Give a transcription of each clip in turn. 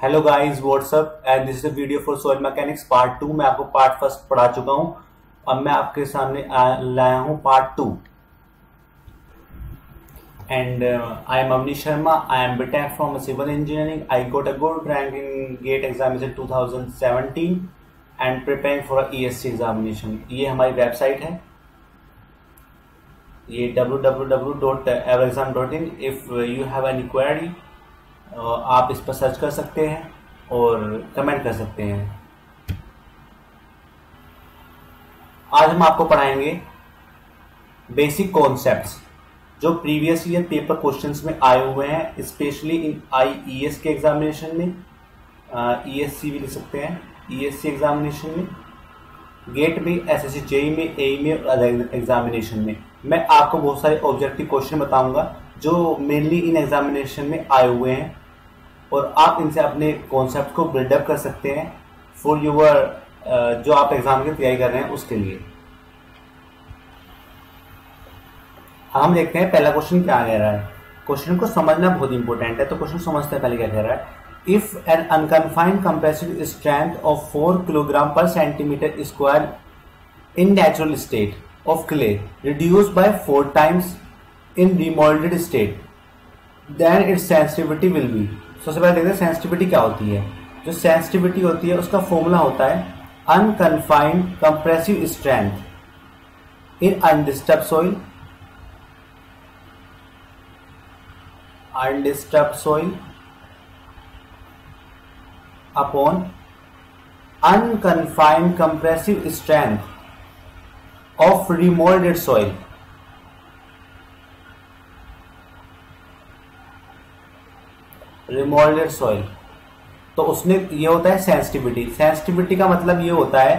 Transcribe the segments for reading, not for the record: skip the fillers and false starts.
Hello guys what's up and this is a video for soil mechanics part 2। मैं आपको part first पढ़ा चुका हूं। अब मैं आपके सामने लाया हूं part 2 and I am Avnish Sharma. I am BTech from civil engineering. I got a good rank in GATE examination 2017 and preparing for ESC examination. ये हमारी वेबसाइट है, ये www.everexam.in। If you have any query आप इस पर सर्च कर सकते हैं और कमेंट कर सकते हैं। आज हम आपको पढ़ाएंगे बेसिक कॉन्सेप्ट्स जो प्रीवियस ईयर पेपर क्वेश्चंस में आए हुए हैं, स्पेशली इन IES के एग्जामिनेशन में, ESC भी लिख सकते हैं, ESC एग्जामिनेशन में, गेट में, SSC JEE में, AE में और अदर एग्जामिनेशन में। मैं आपको बहुत सारे ऑब्जेक्टिव क्वेश्चन बताऊंगा जो मेनली इन एग्जामिनेशन में आए हुए हैं और आप इनसे अपने कॉन्सेप्ट को बिल्डअप कर सकते हैं फॉर यूर जो आप एग्जाम की तैयारी कर रहे हैं उसके लिए। हम देखते हैं पहला क्वेश्चन क्या कह रहा है। क्वेश्चन को समझना बहुत इंपॉर्टेंट है, तो क्वेश्चन समझते हैं पहले क्या कह रहा है। If an unconfined compressive strength of 4 kilogram per centimetre square in natural state of clay reduced by 4 times in remolded state, then its sensitivity will be। सबसे पहले देखते हैं सेंसिटिविटी क्या होती है। जो सेंसिटिविटी होती है उसका फॉर्मूला होता है unconfined compressive strength in undisturbed soil upon unconfined compressive strength of remolded soil। remolded soil तो उसने ये होता है सेंसिटिविटी। सेंसिटिविटी का मतलब ये होता है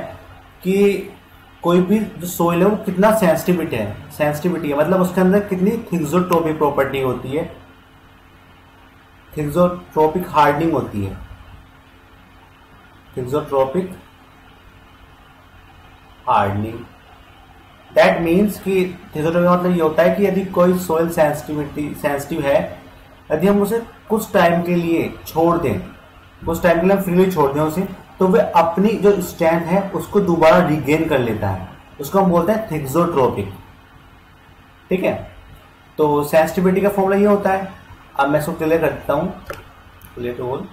कि कोई भी जो सोइल है वो कितना सेंसिटिविटी है, मतलब उसके अंदर कितनी थिक्सोट्रोपिक प्रॉपर्टी होती है, थिक्सोट्रोपिक हार्डनिंग होती है, थिक्सोट्रोपिक हार्डनिंग। दैट मीन्स कि थिक्सोट्रोपिक का मतलब ये होता है कि यदि कोई सोइल सेंसिटिव है, यदि हम उसे कुछ टाइम के लिए छोड़ दें, कुछ टाइम के लिए हम फ्रीली छोड़ दें उसे, तो वह अपनी जो स्ट्रेंथ है उसको दोबारा रिगेन कर लेता है। उसको हम बोलते हैं थिक्सोट्रोपिक। ठीक है, तो सेंसिटिविटी का फॉर्मूला ये होता है। अब मैं इसको क्लियर कर देता हूँ, क्लियर टू ऑल।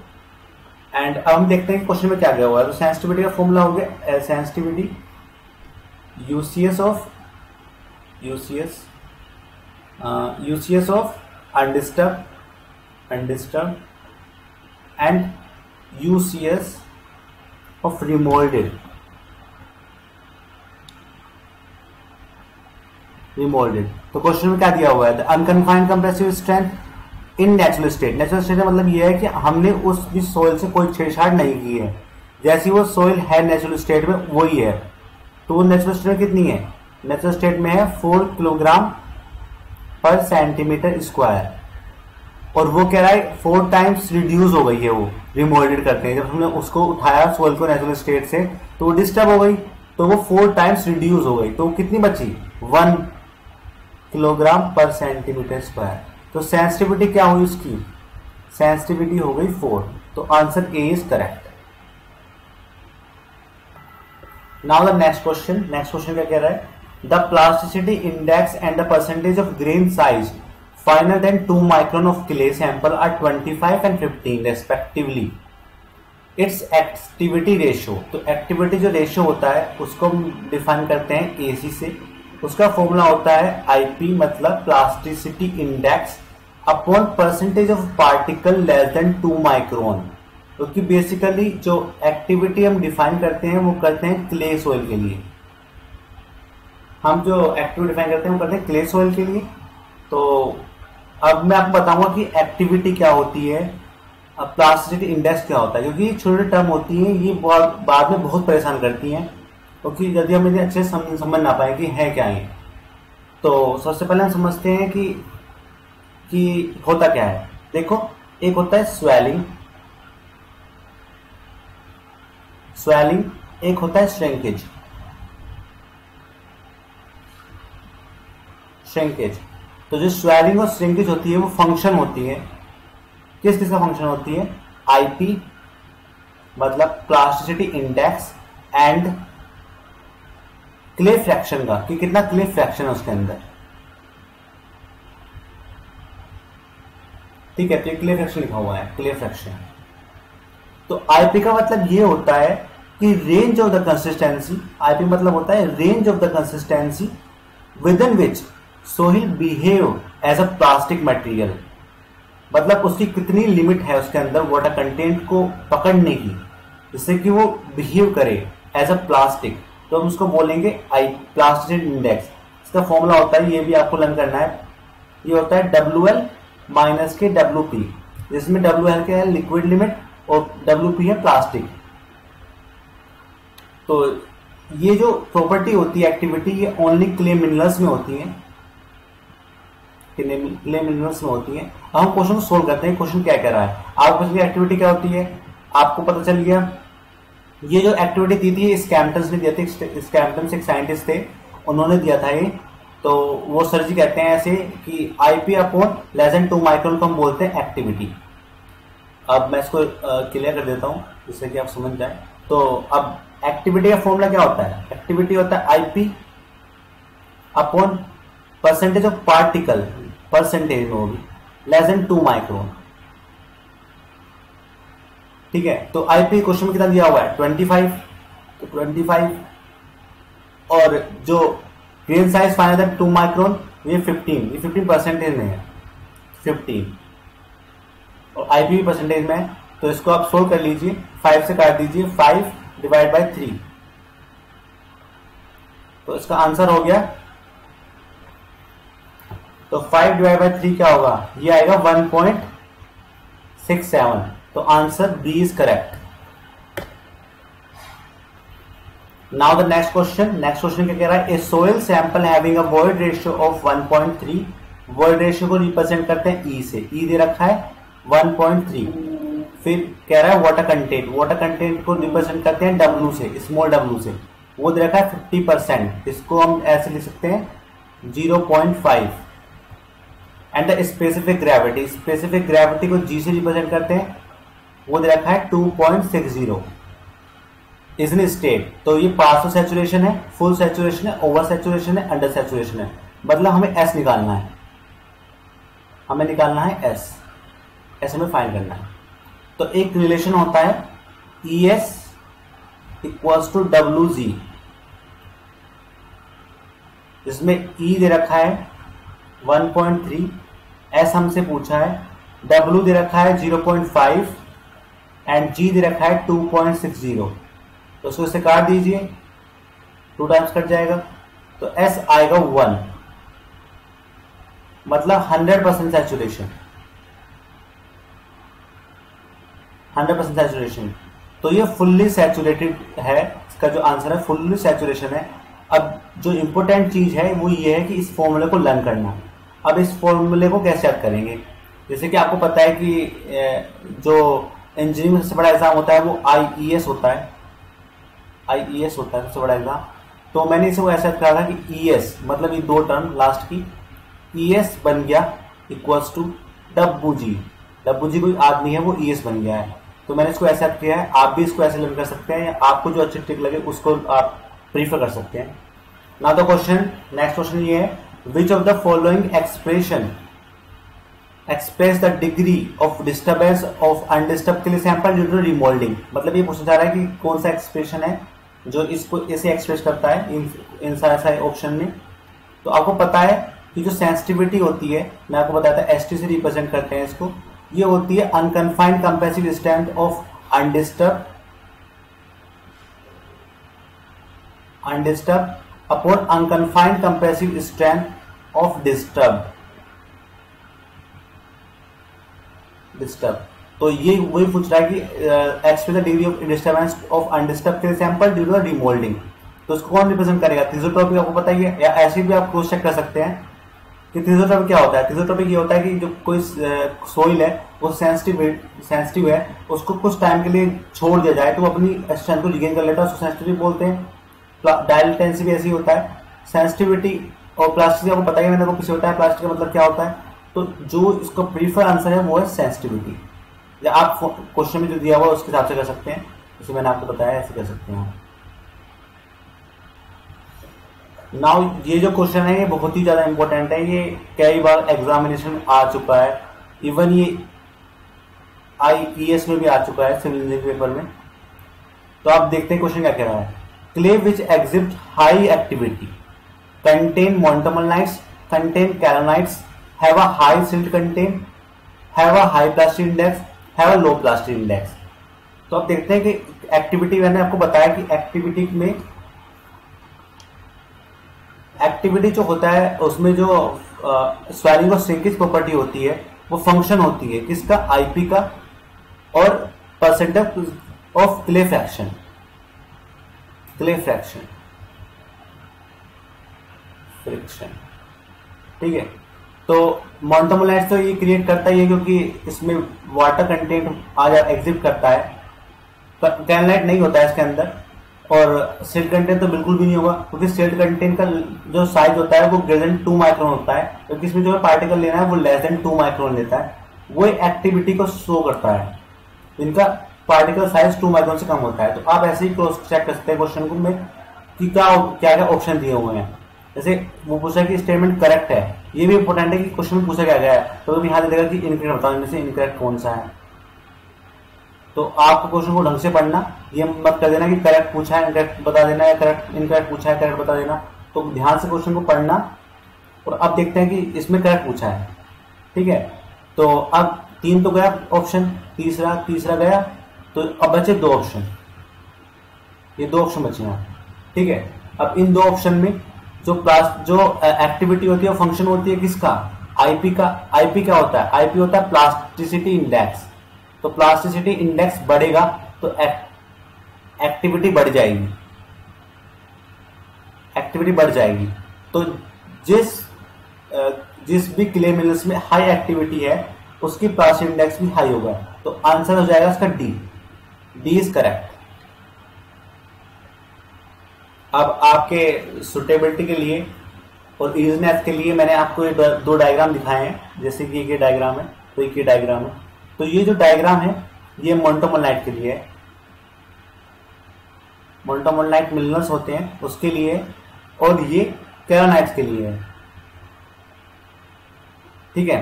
एंड अब हम देखते हैं क्वेश्चन में क्या गया हुआ है। तो सेंसिटिविटी का फॉर्मूला हो गया sensitivity UCS of undisturbed and UCS of remolded। तो क्वेश्चन में क्या दिया हुआ है, unconfined compressive strength in natural state. Natural state का मतलब यह है कि हमने उस भी सोइल से कोई छेड़छाड़ नहीं की है, जैसी वो सोइल है नेचुरल स्टेट में वही है। तो वो नेचुरल स्टेट कितनी है, नेचुरल स्टेट में है 4 किलोग्राम पर सेंटीमीटर स्क्वायर, और वो कह रहा है 4 टाइम्स रिड्यूस हो गई है। वो रिमोल्डेड करते हैं, जब हमने उसको उठाया सोइल को नेचुरल स्टेट से तो वो डिस्टर्ब हो गई, तो वो 4 टाइम्स रिड्यूस हो गई, तो कितनी बची 1 किलोग्राम पर सेंटीमीटर स्क्वायर। तो सेंसिटिविटी क्या हुई उसकी, सेंसिटिविटी हो गई 4। तो answer A is correct. Now the next question क्या कह रहा है। The plasticity index and the percentage of grain size finer than 2 micron of clay sample are 25 and 15 respectively. Its activity ratio. तो एक्टिविटी जो ratio होता है उसको हम डिफाइन करते हैं AC से। उसका फॉर्मूला होता है IP, मतलब plasticity index upon percentage of particle less than 2 micron. क्योंकि बेसिकली जो एक्टिविटी हम डिफाइन करते हैं वो करते हैं क्ले सोइल के लिए। हम जो एक्टिविटी डिफाइन करते हैं वो करते हैं क्ले सोइल के लिए। तो अब मैं आपको बताऊंगा कि एक्टिविटी क्या होती है, प्लास्टिसिटी इंडेक्स क्या होता है, क्योंकि ये छोटी टर्म होती है, ये बाद में बहुत परेशान करती हैं, क्योंकि यदि हम इन्हें अच्छे से समझ ना पाए कि है क्या है। तो सबसे पहले हम समझते हैं कि होता क्या है। देखो, एक होता है स्वेलिंग, एक होता है श्रिंकेज। तो जो स्वेलिंग और श्रिंकेज होती है वो फंक्शन होती है, किस किस का फंक्शन होती है, आईपी मतलब plasticity index and clay fraction का, कि कितना क्ले फ्रैक्शन है उसके अंदर। ठीक है, तो क्ले फ्रैक्शन लिखा हुआ है, क्ले फ्रैक्शन। तो आईपी का मतलब ये होता है कि range of the consistency, IP मतलब होता है range of the consistency within which soil behave as a plastic material, मतलब उसकी कितनी लिमिट है उसके अंदर वाटर कंटेंट को पकड़ने की, जिससे कि वो बिहेव करे एज अ प्लास्टिक। तो हम उसको बोलेंगे आई प्लास्टिसिटी इंडेक्स। इसका फॉर्मूला होता है, ये भी आपको लर्न करना है, ये होता है WL माइनस के WP, जिसमें WL के है लिक्विड लिमिट और WP है प्लास्टिक। तो ये जो प्रॉपर्टी होती है, एक्टिविटी, ये ओनली क्ले मिनरल्स में होती है, क्ले मिनरल्स में होती है। अब हम क्वेश्चन को सोल्व करते हैं, क्वेश्चन क्या कह रहा है। आपको क्वेश्चन की एक्टिविटी क्या होती है आपको पता चल गया। ये जो एक्टिविटी दी थी स्कैम्पटन ने दिया था, स्कैम्पटन से एक साइंटिस्ट थे, उन्होंने दिया था ये। तो वो सर जी कहते हैं ऐसे कि IP upon less than 2 micron को हम बोलते हैं एक्टिविटी। अब मैं इसको क्लियर कर देता हूं जिससे कि आप समझ जाए। तो अब एक्टिविटी का फॉर्मूला क्या होता है, एक्टिविटी होता है IP upon percentage of particle, percentage में होगी, लेस देन 2 माइक्रोन। ठीक है, तो आईपी क्वेश्चन में कितना दिया हुआ है 25, तो 25, और जो grain size final than 2 micron ये 15, ये 15 परसेंटेज में है, 15, और आईपी परसेंटेज में है। तो इसको आप सोल्व कर लीजिए, 5 से काट दीजिए, 5 डिवाइड बाय 3, तो इसका आंसर हो गया। तो 5 डिवाइड बाय 3 क्या होगा, ये आएगा 1.67। तो answer B is correct. Now the next question, next question क्या कह रहा है, a soil sample having a void ratio of 1.3, void ratio को रिप्रेजेंट करते हैं ई से, ई दे रखा है 1.3। फिर कह रहा है वाटर कंटेंट, वाटर कंटेंट को रिप्रेजेंट करते हैं W से, स्मॉल w से, वो दे रखा है 50%, इसको हम ऐसे लिख सकते हैं 0.5। And the specific gravity, specific gravity को G से रिप्रेजेंट करते हैं, वो दे रखा है 2.60। इज इन स्टेट, तो ये पार्शियल सैचुरेशन है, फुल सैचुरेशन है, ओवर सैचुरेशन है, अंडर सैचुरेशन है, मतलब हमें S निकालना है, हमें निकालना है S, ऐसे में फाइंड करना है। तो एक रिलेशन होता है ES इक्वल्स टू WG, जिसमें E दे रखा है 1.3, S हमसे पूछा है, W दे रखा है 0.5 एंड G दे रखा है 2.60। तो उसको इससे काट दीजिए, 2 टाइम्स कट जाएगा, तो S आएगा 1, मतलब 100% सैचुरेशन, 100% सैचुरेशन। तो ये फुल्ली सैचुरेटेड है, इसका जो आंसर है फुल्ली सैचुरेशन है। अब जो इंपॉर्टेंट चीज है वो ये है कि इस फॉर्मूले को लर्न करना। अब इस फॉर्मूले को कैसे याद करेंगे, जैसे कि आपको पता है कि जो इंजीनियरिंग में सबसे बड़ा एग्जाम होता है वो IES होता है, IES होता है सबसे बड़ा एग्जाम। तो मैंने इसे वो ऐसा याद करा था कि ES मतलब ये 2 टर्म लास्ट की, ES बन गया इक्वल्स टू WG, WG कोई आदमी है वो ES बन गया है। तो मैंने इसको ऐसा याद किया है, आप भी इसको ऐसे लर्न कर सकते हैं, या आपको जो अच्छी ट्रिक लगे उसको आप प्रीफर कर सकते हैं। Now the question, next question ये है, which of the following expression express the degree of disturbance of undisturbed clay sample due to remoulding. मतलब ये पूछा जा रहा है कि कौन सा एक्सप्रेशन है जो इसको ऐसे एक्सप्रेस करता है इन सारे ऑप्शन में। तो आपको पता है कि जो सेंसिटिविटी होती है, मैं आपको बताया था ST से रिप्रेजेंट करते हैं इसको, ये होती है unconfined compressive strength of undisturbed upon unconfined compressive strength of disturbed. तो ये वही पूछ रहा है कि express the degree of disturbance of undisturbed clay sample due to remoulding. तो इसको कौन रिप्रेजेंट करेगा, थिजोट्रोपिक आपको पता ही है, या ऐसे भी आप क्रॉस चेक कर सकते हैं कि थिजोट्रोपिक क्या होता है। थिजोट्रोपिक ये होता है कि जो कोई सोइल है वो सेंसिटिव है, उसको कुछ टाइम के लिए छोड़ दिया जाए तो वो अपनी स्ट्रेंथ को रिगेन कर लेता है, उसको सेंसिटिव बोलते हैं। डायलेटेंसी भी ऐसी होता है। सेंसिटिविटी और प्लास्टिक आपको पता ही, मैंने को किसी होता है प्लास्टिक का मतलब क्या होता है। तो जो इसका प्रीफर आंसर है वो है सेंसिटिविटी, या आप क्वेश्चन में जो दिया हुआ है उसके हिसाब से कर सकते हैं। जैसे मैंने आपको बताया ऐसे कर सकते हैं। नाउ ये जो क्वेश्चन है ये बहुत ही ज्यादा इंपॉर्टेंट है, ये कई बार एग्जामिनेशन में आ चुका है, इवन ये IES में भी आ चुका है, सिविल इंजीनियरिंग पेपर में। तो आप देखते हैं क्वेश्चन क्या कह रहा है। Clay which exhibit high activity contain montmorillonites, contain kaolinites, have a high silt content, have a high plastic index, have a low plastic index. तो आप देखते हैं कि एक्टिविटी, मैंने आपको बताया कि एक्टिविटी में एक्टिविटी जो होता है उसमें जो स्वेलिंग और श्रिंकेज प्रॉपर्टी होती है वो फंक्शन होती है किसका, आईपी का और percentage of clay fraction, friction. ठीक है, तो मोंटमोलाइट्स तो ये क्रिएट करता ही है क्योंकि इसमें वाटर कंटेंट आ जा एग्जिट करता है, कैलोनाइट नहीं होता है इसके अंदर, और सिल्ट कंटेंट तो बिल्कुल भी नहीं होगा क्योंकि सिल्ट कंटेंट का जो साइज होता है वो ग्रेटर देन 2 माइक्रोन होता है, क्योंकि इसमें जो पार्टिकल लेना है वो लेस देन 2 माइक्रोन लेता है, वो एक्टिविटी को शो करता है। इनका पार्टिकल साइज 2 माइक्रोन से कम होता है। तो आप ऐसे ही क्रॉस चेक कर सकते हैं क्वेश्चन को में कि क्या क्या ऑप्शन दिए हुए हैं। जैसे वो पूछा कि स्टेटमेंट करेक्ट है, ये भी इंपॉर्टेंट है कि क्वेश्चन में पूछा क्या गया है, तो यहाँ देगा कि इनकरेक्ट बताओ, इनमें से इनकरेक्ट कौन सा है। तो आपको क्वेश्चन को ढंग से पढ़ना, ये मत कर देना कि करेक्ट पूछा है इनकरेक्ट बता देना, या करेक्ट इनकरेक्ट पूछा है करेक्ट बता देना। तो ध्यान से क्वेश्चन को पढ़ना। और अब देखते हैं कि इसमें करेक्ट पूछा है। ठीक है, तो अब 3 तो गया ऑप्शन, तीसरा गया, तो अब बचे 2 ऑप्शन, ये 2 ऑप्शन बचे हैं। ठीक है, अब इन 2 ऑप्शन में जो एक्टिविटी होती है फंक्शन होती है किसका, आईपी का। आईपी क्या होता है, आईपी होता है प्लास्टिसिटी इंडेक्स। तो प्लास्टिसिटी इंडेक्स बढ़ेगा तो एक्टिविटी बढ़ जाएगी, तो जिस भी क्ले मिनरल्स में हाई एक्टिविटी है उसकी प्लास्टिक इंडेक्स भी हाई होगा। तो आंसर हो जाएगा इसका डी इज करेक्ट। अब आपके सुटेबिलिटी के लिए और इजीनेस के लिए मैंने आपको ये 2 डायग्राम दिखाए हैं, जैसे कि ये डायग्राम है, तो ये डायग्राम है। तो ये जो डायग्राम है ये मोंटमोलाइट के लिए है, मोंटमोलाइट मिनरल्स होते हैं उसके लिए, और ये कैलोनाइट्स के लिए है। ठीक है,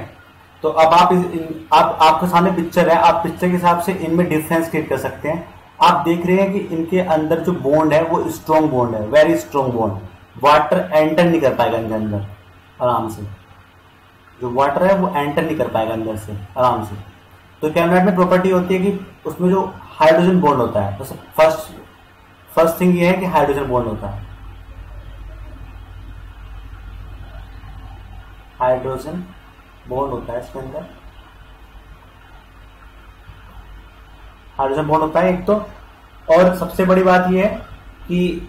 तो अब आप आपके सामने पिक्चर है, आप पिक्चर के हिसाब से इनमें डिफरेंस क्रिएट कर सकते हैं। आप देख रहे हैं कि इनके अंदर जो बॉन्ड है वो स्ट्रॉन्ग बॉन्ड है, very strong bond, water enter नहीं कर पाएगा इनके अंदर आराम से, जो वाटर है वो एंटर नहीं कर पाएगा अंदर से आराम से। तो कैलोनाइट में प्रॉपर्टी होती है कि उसमें जो हाइड्रोजन बॉन्ड होता है, तो फर्स्ट थिंग ये है कि हाइड्रोजन बॉन्ड होता है, हाइड्रोजन बॉन्ड होता है इसके अंदर, हाइड्रोजन बॉन्ड होता है एक तो। और सबसे बड़ी बात यह है कि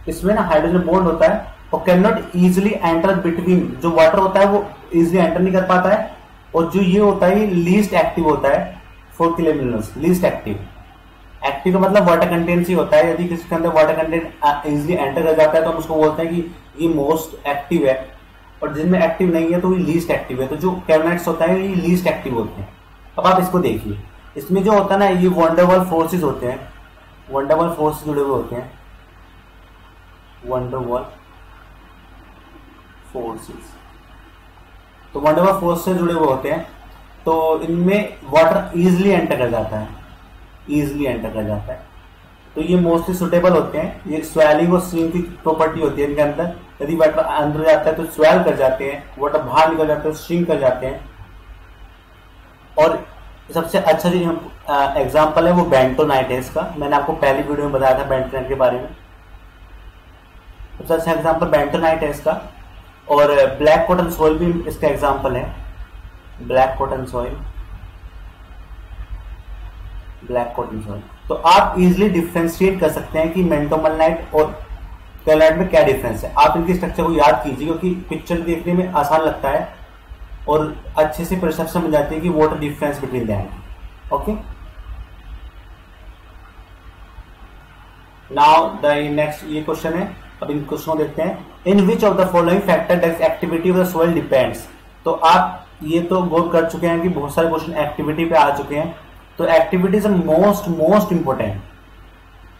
इसमें ना हाइड्रोजन बॉन्ड होता है और can not easily enter between, जो वाटर होता है वो इजिली एंटर नहीं कर पाता है, और जो ये होता है लीस्ट एक्टिव होता है for clay minerals, least active. Active का मतलब वाटर कंटेंट ही होता है, यदि किसी के अंदर वाटर कंटेंट इजिली एंटर कर जाता है तो हम उसको बोलते हैं कि ये मोस्ट एक्टिव है, और जिनमें एक्टिव नहीं है तो ये लीस्ट एक्टिव है। तो जो कैलोनाइट्स होता है ये लीस्ट एक्टिव होते हैं। अब आप इसको देखिए, इसमें जो होता है ना ये वंडरवॉल फोर्सेस होते हैं, वंडरवॉल फोर्सेस जुड़े हुए होते हैं, वंडरवॉल फोर्सेस, तो वंडरवॉल फोर्स से जुड़े हुए होते हैं। तो इनमें वाटर इजिली एंटर कर जाता है, इजिली एंटर कर जाता है। तो ये मोस्टली सुटेबल होते हैं, ये स्वेलिंग और स्विंग की प्रॉपर्टी होती है इनके अंदर। यदि वाटर अंदर जाता है तो स्वेल कर जाते हैं, वाटर बाहर निकल जाता है तो श्रिंक कर जाते हैं। और सबसे अच्छा जो एग्जांपल है वो बेंटोनाइट है इसका, मैंने आपको पहली वीडियो में बताया था बेंटोनाइट के बारे में। सबसे अच्छा एग्जांपल बेंटोनाइट है इसका। और ब्लैक कॉटन सॉइल भी इसका एग्जांपल है, black cotton soil, black cotton soil. तो आप इजिली डिफ्रेंशिएट कर सकते हैं कि मोंटमोलाइट और कैलोनाइट में क्या डिफरेंस है। आप इनकी स्ट्रक्चर को याद कीजिए क्योंकि पिक्चर देखने में आसान लगता है और अच्छे से परसेप्शन मिल जाती है कि what difference between them. Okay, now the next ये क्वेश्चन है, अब इन क्वेश्चन को देखते हैं। In which of the following factor does activity of the soil depends. तो आप ये तो गौर कर चुके हैं कि बहुत सारे क्वेश्चन एक्टिविटी पे आ चुके हैं। तो activity is most important,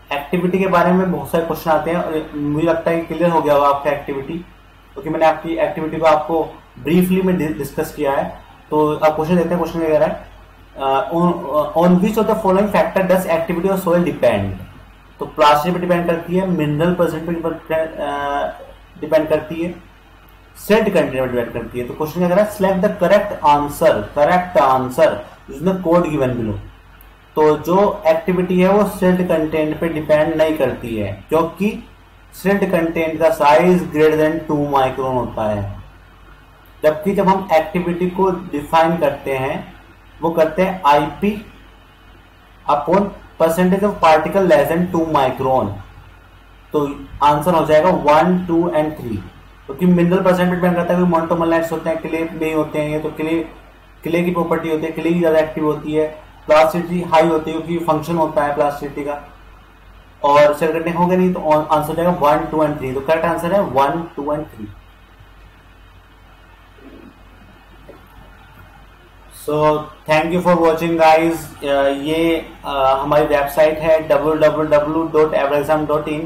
activity के बारे में बहुत सारे क्वेश्चन आते हैं और मुझे लगता है कि क्लियर हो गया होगा आपका एक्टिविटी, क्योंकि मैंने आपकी एक्टिविटी को आपको ब्रीफली में डिस्कस किया है। तो आप क्वेश्चन देखते हैं। क्वेश्चन वगैरह on which of the following factor does activity of soil depend. तो प्लास्टिक पे डिपेंड करती है, मिनरल परसेंटेज पर डिपेंड करती है, सेट कंटेंट पर डिपेंड करती है। तो क्वेश्चन क्या कह रहा है, select the correct answer using the code given below. तो जो एक्टिविटी है वो सिल्ट कंटेंट पे डिपेंड नहीं करती है, क्योंकि सिल्ट कंटेंट का साइज ग्रेटर देन 2 माइक्रोन होता है। जबकि जब हम एक्टिविटी को डिफाइन करते हैं वो करते हैं IP upon percentage of particle less than 2 micron. तो आंसर हो जाएगा 1, 2 एंड 3। क्योंकि मिनरल परसेंटेज डिपेंड करता है, मोनोटोमोलाइट्स होते हैं, क्ले में होते हैं ये, तो क्ले की प्रॉपर्टी होती है, क्ले की ज्यादा एक्टिव होती है, प्लास्टिसिटी हाई होती है क्योंकि फंक्शन होता है प्लास्टिसिटी का, और सेल कंटेंट हो गया नहीं तो आंसर हो जाएगा 1, 2 एंड 3। तो करेक्ट आंसर है 1, 2 and 3। So thank you for watching guys. ये हमारी वेबसाइट है www.averexam.in।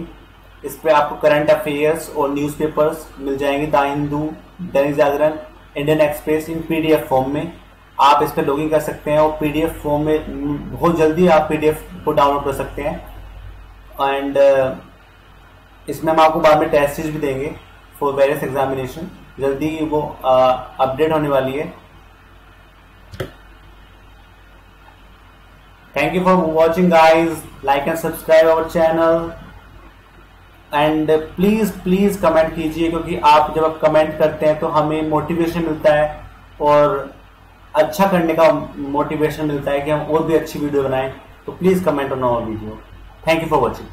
इस पे आपको करंट अफेयर्स और न्यूज़पेपर्स मिल जाएंगे, the Hindu, Dainik Jagran, Indian Express in PDF form में। आप इस पे लॉगिन कर सकते हैं और पीडीएफ फॉर्म में बहुत जल्दी आप पीडीएफ को डाउनलोड कर सकते हैं। एंड इसमें हम आपको बाद में टेस्ट सीरीज भी देंगे फॉर वेरियस एग्जामिनेशन, जल्दी वो अपडेट होने वाली है। Thank you for watching guys. Like and subscribe our channel. And please comment कीजिए, क्योंकि आप जब कमेंट करते हैं तो हमें मोटिवेशन मिलता है और अच्छा करने का मोटिवेशन मिलता है कि हम और भी अच्छी वीडियो बनाएं। तो please comment on our video. Thank you for watching.